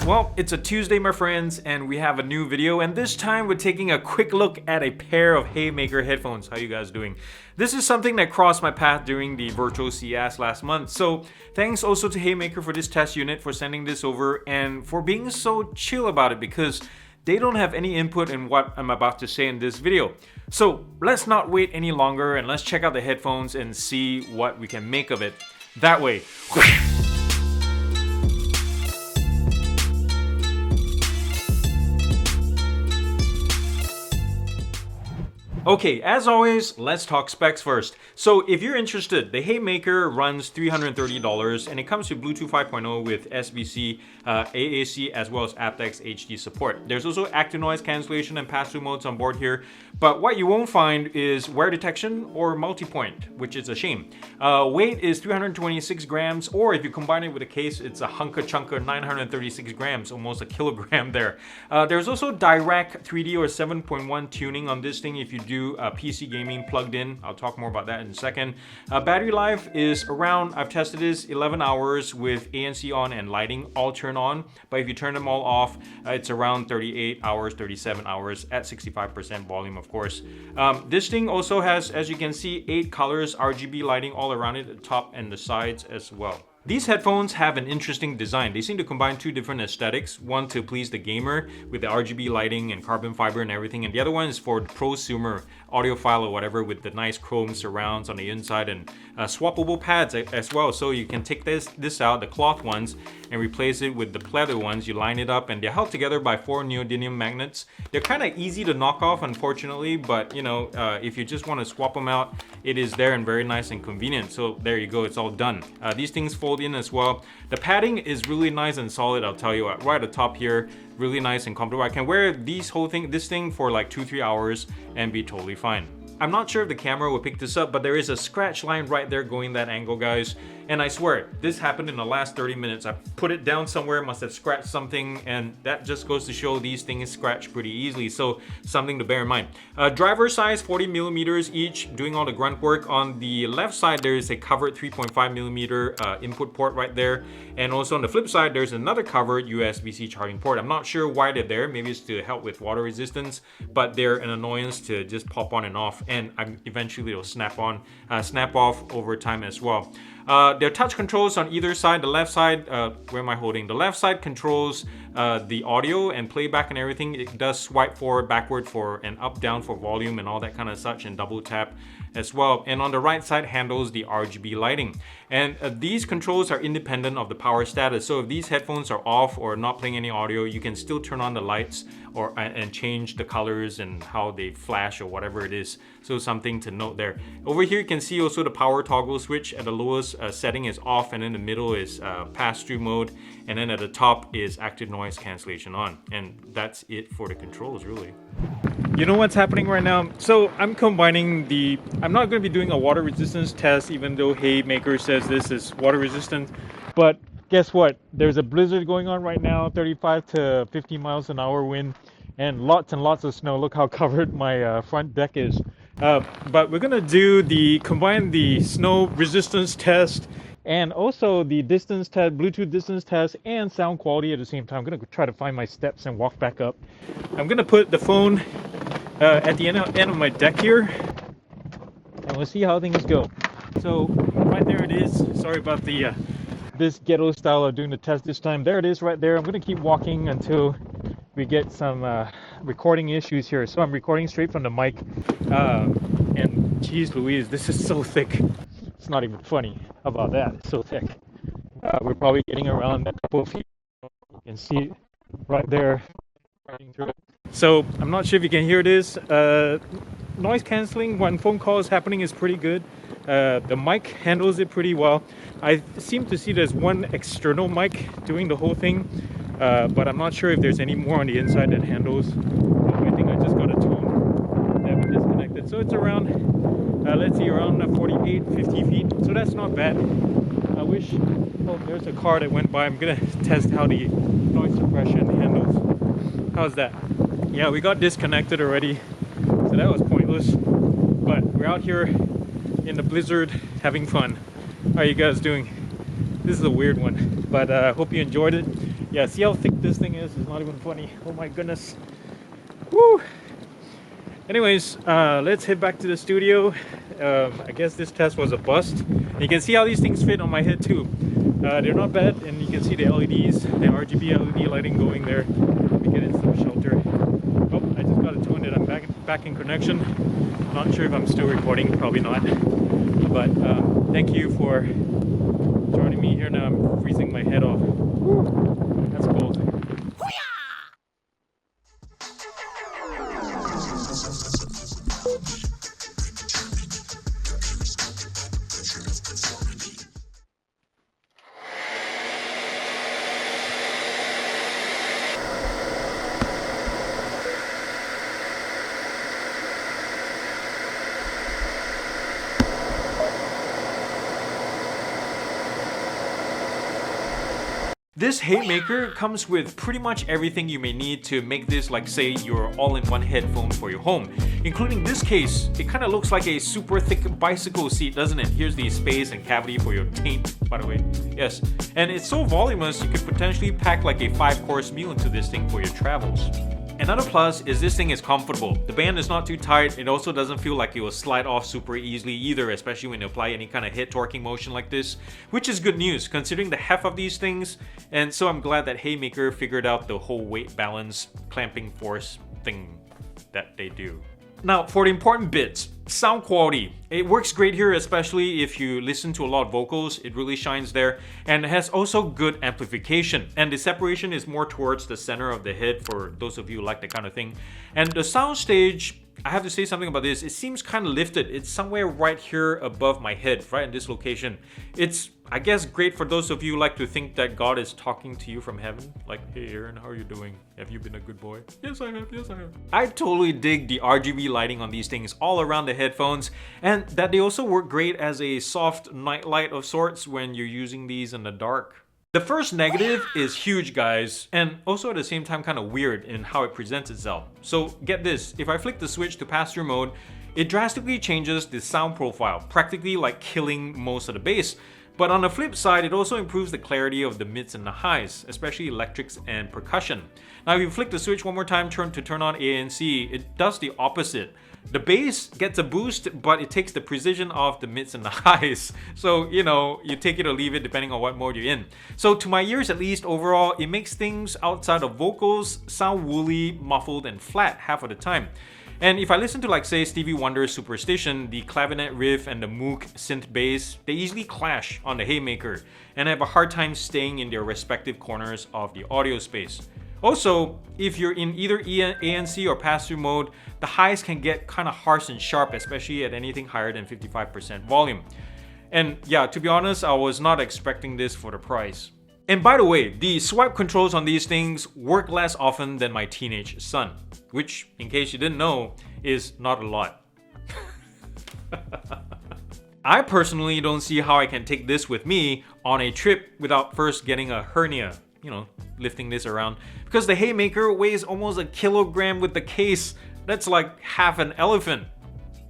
Well, it's a Tuesday, my friends, and we have a new video, and this time we're taking a quick look at a pair of HAYMAKER headphones. How you guys doing? This is something that crossed my path during the virtual CES last month, so thanks also to HAYMAKER for this test unit, for sending this over, and for being so chill about it, because they don't have any input in what I'm about to say in this video. So let's not wait any longer, and let's check out the headphones and see what we can make of it that way. Okay, as always, let's talk specs first. So if you're interested, the HAYMAKER runs $330 and it comes with Bluetooth 5.0 with SBC, AAC, as well as aptX HD support. There's also active noise cancellation and pass-through modes on board here, but what you won't find is wear detection or multi-point, which is a shame. Weight is 326 grams, or if you combine it with a case, it's a hunka-chunka 936 grams, almost a kilogram there. There's also direct 3D or 7.1 tuning on this thing if you do PC gaming plugged in. I'll talk more about that in a second. Battery life is around, I've tested this, 11 hours with ANC on and lighting all turn on, but if you turn them all off, it's around 38 hours, 37 hours at 65% volume, of course. This thing also has, as you can see, 8 colors, RGB lighting all around it, the top and the sides as well. These headphones have an interesting design. They seem to combine two different aesthetics. One to please the gamer with the RGB lighting and carbon fiber and everything, and the other one is for the prosumer, audiophile or whatever, with the nice chrome surrounds on the inside and swappable pads as well. So you can take this out, the cloth ones, and replace it with the pleather ones. You line it up and they're held together by 4 neodymium magnets. They're kind of easy to knock off, unfortunately, but you know, if you just want to swap them out, it is there and very nice and convenient. So there you go, it's all done. These things fold in as well. The padding is really nice and solid, I'll tell you what. Right at the top here, really nice and comfortable. I can wear this thing for like 2-3 hours and be totally fine. I'm not sure if the camera will pick this up, but there is a scratch line right there going that angle, guys. And I swear, this happened in the last 30 minutes. I put it down somewhere, must have scratched something, and that just goes to show these things scratch pretty easily, so something to bear in mind. Driver size, 40 millimeters each, doing all the grunt work. On the left side, there is a covered 3.5 millimeter input port right there, and also on the flip side, there's another covered USB-C charging port. I'm not sure why they're there. Maybe it's to help with water resistance, but they're an annoyance to just pop on and off, and eventually it'll snap off over time as well. There are touch controls on either side. The left side, where am I holding? The left side controls the audio and playback and everything. It does swipe forward, backward for and up, down for volume and all that kind of such, and double tap as well. And on the right side handles the RGB lighting. And these controls are independent of the power status. So if these headphones are off or not playing any audio, you can still turn on the lights and change the colors and how they flash or whatever it is. So something to note there. Over here you can see also the power toggle switch. At the lowest setting is off, and in the middle is pass-through mode, and then at the top is active noise cancellation on. And that's it for the controls, really. You know what's happening right now? So I'm combining I'm not going to be doing a water resistance test, even though HAYMAKER says this is water resistant. But guess what? There's a blizzard going on right now, 35 to 50 miles an hour wind, and lots of snow. Look how covered my front deck is. But we're going to combine the snow resistance test and also the distance test, Bluetooth distance test, and sound quality at the same time. I'm going to try to find my steps and walk back up. I'm going to put the phone at the end of my deck here, and we'll see how things go. So right there it is. Sorry about this ghetto style of doing the test this time. There it is right there. I'm going to keep walking until we get some recording issues here. So I'm recording straight from the mic, and geez Louise, this is so thick. It's not even funny. How about that? It's so thick. We're probably getting around a couple of feet. You can see it right there. So I'm not sure if you can hear this. Noise cancelling when phone call is happening is pretty good. The mic handles it pretty well. I seem to see there's one external mic doing the whole thing, but I'm not sure if there's any more on the inside that handles. I think I just got a tone that we disconnected. So it's around, let's see, around 48, 50 feet. So that's not bad. I wish, oh, there's a car that went by. I'm gonna test how the noise suppression handles. How's that? Yeah, we got disconnected already, so that was pointless. But we're out here in the blizzard having fun. How are you guys doing? This is a weird one, but I hope you enjoyed it. Yeah, see how thick this thing is? It's not even funny. Oh my goodness. Woo! Anyways, let's head back to the studio. I guess this test was a bust. You can see how these things fit on my head too. They're not bad, and you can see the LEDs, the RGB LED lighting going there. Let me get in some shelter. Oh, I just got a tone that I'm back in connection. Not sure if I'm still recording, probably not. But thank you for joining me here. Now I'm freezing my head off. Woo, that's cold. This Haymaker comes with pretty much everything you may need to make this, like, say, your all-in-one headphone for your home, including this case. It kind of looks like a super thick bicycle seat, doesn't it? Here's the space and cavity for your taint, by the way. Yes, and it's so voluminous you could potentially pack like a 5-course meal into this thing for your travels. Another plus is this thing is comfortable. The band is not too tight. It also doesn't feel like it will slide off super easily either, especially when you apply any kind of head torquing motion like this, which is good news considering the heft of these things. And so I'm glad that Haymaker figured out the whole weight balance clamping force thing that they do. Now, for the important bits, sound quality. It works great here, especially if you listen to a lot of vocals. It really shines there, and it has also good amplification. And the separation is more towards the center of the head for those of you who like that kind of thing. And the soundstage, I have to say something about this. It seems kind of lifted. It's somewhere right here above my head, right in this location. It's, I guess, great for those of you who like to think that God is talking to you from heaven. Like, hey Aaron, how are you doing? Have you been a good boy? Yes, I have. Yes, I have. I totally dig the RGB lighting on these things all around the headphones, and that they also work great as a soft night light of sorts when you're using these in the dark. The first negative is huge, guys, and also at the same time kind of weird in how it presents itself. So get this, if I flick the switch to pass-through mode, it drastically changes the sound profile, practically like killing most of the bass. But on the flip side, it also improves the clarity of the mids and the highs, especially electrics and percussion. Now if you flick the switch one more time to turn on ANC, it does the opposite. The bass gets a boost, but it takes the precision of the mids and the highs. So, you know, you take it or leave it depending on what mode you're in. So to my ears at least, overall, it makes things outside of vocals sound woolly, muffled, and flat half of the time. And if I listen to, like, say, Stevie Wonder's Superstition, the clavinet riff and the Moog synth bass, they easily clash on the Haymaker and have a hard time staying in their respective corners of the audio space. Also, if you're in either ANC or pass-through mode, the highs can get kind of harsh and sharp, especially at anything higher than 55% volume. And yeah, to be honest, I was not expecting this for the price. And by the way, the swipe controls on these things work less often than my teenage son, which, in case you didn't know, is not a lot. I personally don't see how I can take this with me on a trip without first getting a hernia, you know, lifting this around, because the Haymaker weighs almost a kilogram with the case. That's like half an elephant.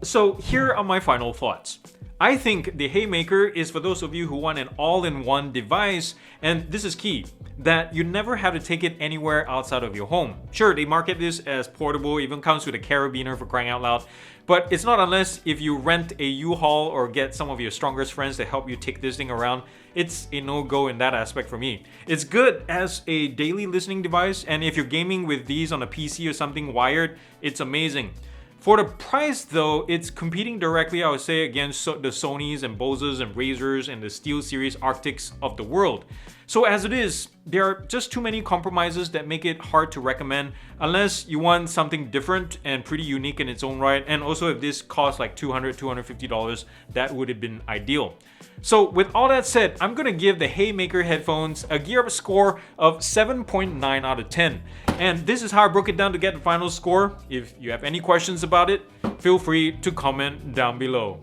So here are my final thoughts. I think the Haymaker is for those of you who want an all-in-one device, and this is key, that you never have to take it anywhere outside of your home. Sure, they market this as portable, even comes with a carabiner for crying out loud, but it's not unless if you rent a U-Haul or get some of your strongest friends to help you take this thing around. It's a no-go in that aspect for me. It's good as a daily listening device, and if you're gaming with these on a PC or something wired, it's amazing. For the price though, it's competing directly, I would say, against the Sonys and Boses and Razers and the SteelSeries Arctics of the world. So as it is, there are just too many compromises that make it hard to recommend unless you want something different and pretty unique in its own right. And also if this costs like $200, $250, that would have been ideal. So with all that said, I'm gonna give the Haymaker headphones a GearUP score of 7.9 out of 10. And this is how I broke it down to get the final score. If you have any questions about it, feel free to comment down below.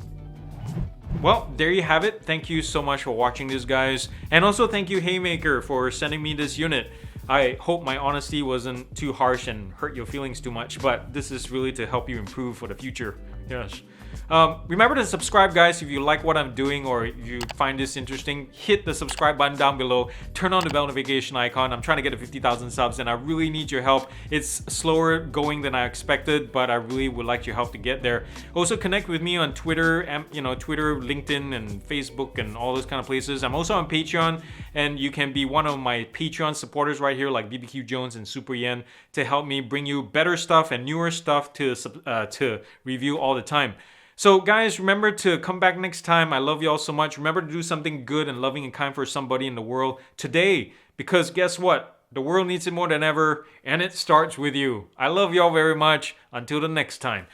Well, there you have it. Thank you so much for watching this, guys. And also thank you, Haymaker, for sending me this unit. I hope my honesty wasn't too harsh and hurt your feelings too much, but this is really to help you improve for the future. Yes. Remember to subscribe, guys, if you like what I'm doing or if you find this interesting. Hit the subscribe button down below. Turn on the bell notification icon. I'm trying to get to 50,000 subs and I really need your help. It's slower going than I expected, but I really would like your help to get there. Also, connect with me on Twitter, and Twitter, LinkedIn, and Facebook, and all those kind of places. I'm also on Patreon, and you can be one of my Patreon supporters right here, like BBQ Jones and Super Yen, to help me bring you better stuff and newer stuff to review all the time. So guys, remember to come back next time. I love you all so much. Remember to do something good and loving and kind for somebody in the world today, because guess what? The world needs it more than ever, and it starts with you. I love y'all very much. Until the next time.